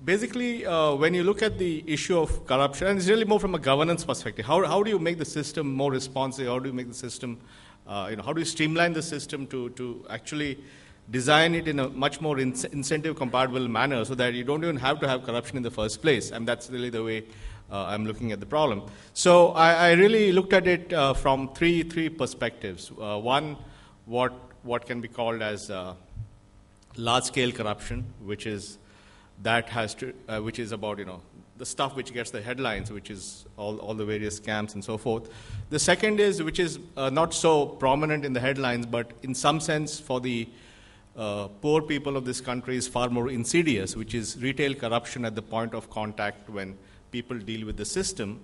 basically, when you look at the issue of corruption, and it's really more from a governance perspective, how do you make the system more responsive? How do you make the system, how do you streamline the system to actually design it in a much more incentive compatible manner so that you don't even have to have corruption in the first place? And that's really the way I'm looking at the problem. So I really looked at it from three perspectives. One, what can be called as large-scale corruption, which is which is about the stuff which gets the headlines, which is all the various scams and so forth. The second is which is not so prominent in the headlines, but in some sense for the poor people of this country is far more insidious, which is retail corruption at the point of contact when people deal with the system.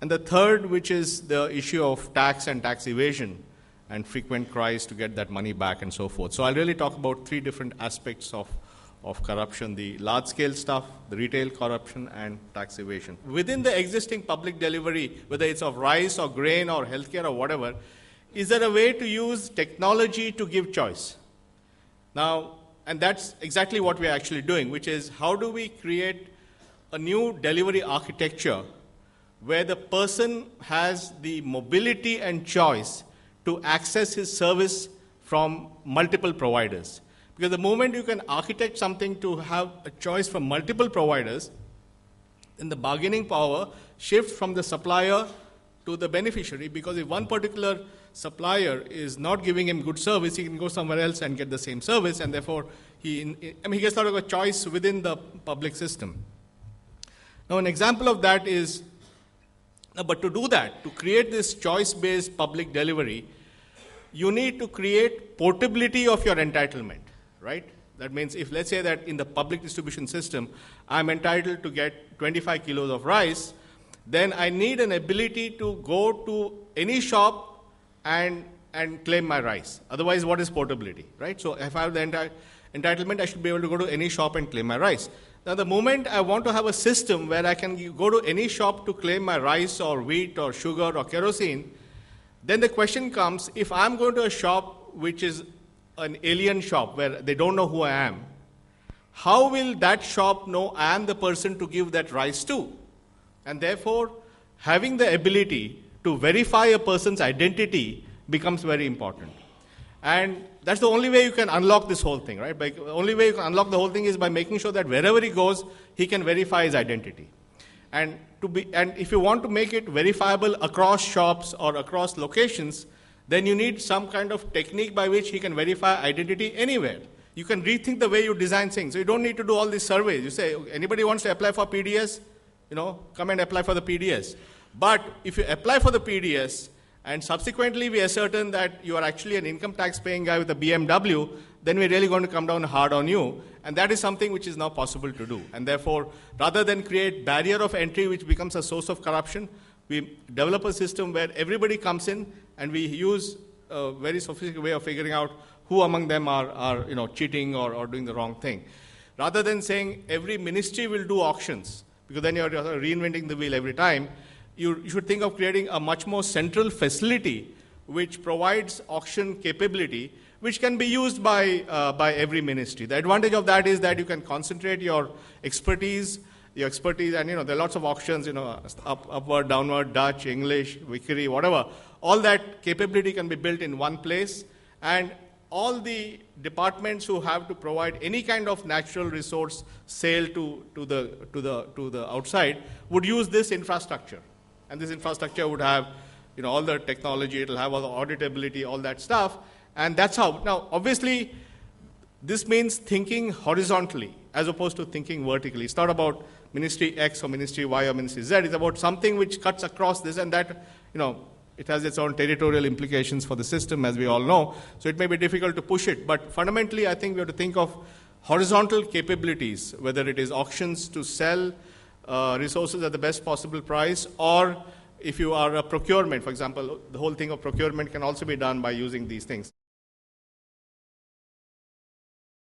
And the third, which is the issue of tax and tax evasion and frequent cries to get that money back and so forth. So I'll really talk about three different aspects of corruption: the large-scale stuff, the retail corruption, and tax evasion. Within the existing public delivery, whether it's of rice or grain or healthcare or whatever, is there a way to use technology to give choice? Now, and that's exactly what we're actually doing, which is how do we create a new delivery architecture where the person has the mobility and choice to access his service from multiple providers. Because the moment you can architect something to have a choice from multiple providers, then the bargaining power shifts from the supplier to the beneficiary, because if one particular supplier is not giving him good service, he can go somewhere else and get the same service, and therefore he gets sort of a choice within the public system. Now, an example of that is, but to do that, to create this choice-based public delivery, you need to create portability of your entitlement, right? That means if, let's say that in the public distribution system, I'm entitled to get 25 kilos of rice, then I need an ability to go to any shop and claim my rice. Otherwise, what is portability, right? So if I have the entitlement, I should be able to go to any shop and claim my rice. Now, the moment I want to have a system where I can go to any shop to claim my rice or wheat or sugar or kerosene, then the question comes, if I'm going to a shop which is an alien shop where they don't know who I am, how will that shop know I am the person to give that rice to? And therefore, having the ability to verify a person's identity becomes very important. And that's the only way you can unlock this whole thing, right? The only way you can unlock the whole thing is by making sure that wherever he goes, he can verify his identity. And if you want to make it verifiable across shops or across locations, then you need some kind of technique by which he can verify identity anywhere. You can rethink the way you design things. So you don't need to do all these surveys. You say, anybody wants to apply for PDS? Come and apply for the PDS. But if you apply for the PDS and subsequently we ascertain that you are actually an income tax paying guy with a BMW, then we're really going to come down hard on you. And that is something which is now possible to do. And therefore, rather than create barrier of entry which becomes a source of corruption, we develop a system where everybody comes in and we use a very sophisticated way of figuring out who among them are cheating or doing the wrong thing. Rather than saying every ministry will do auctions, because then you're reinventing the wheel every time, you should think of creating a much more central facility which provides auction capability, which can be used by every ministry. The advantage of that is that you can concentrate your expertise, and there are lots of auctions, upward, downward, Dutch, English, Vickery, whatever. All that capability can be built in one place, and all the departments who have to provide any kind of natural resource sale to the outside would use this infrastructure. And this infrastructure would have all the technology, it'll have all the auditability, all that stuff. And that's how. Now, obviously, this means thinking horizontally as opposed to thinking vertically. It's not about Ministry X or Ministry Y or Ministry Z. It's about something which cuts across this, and that, it has its own territorial implications for the system, as we all know. So it may be difficult to push it. But fundamentally, I think we have to think of horizontal capabilities, whether it is auctions to sell resources at the best possible price, or if you are a procurement, for example, the whole thing of procurement can also be done by using these things.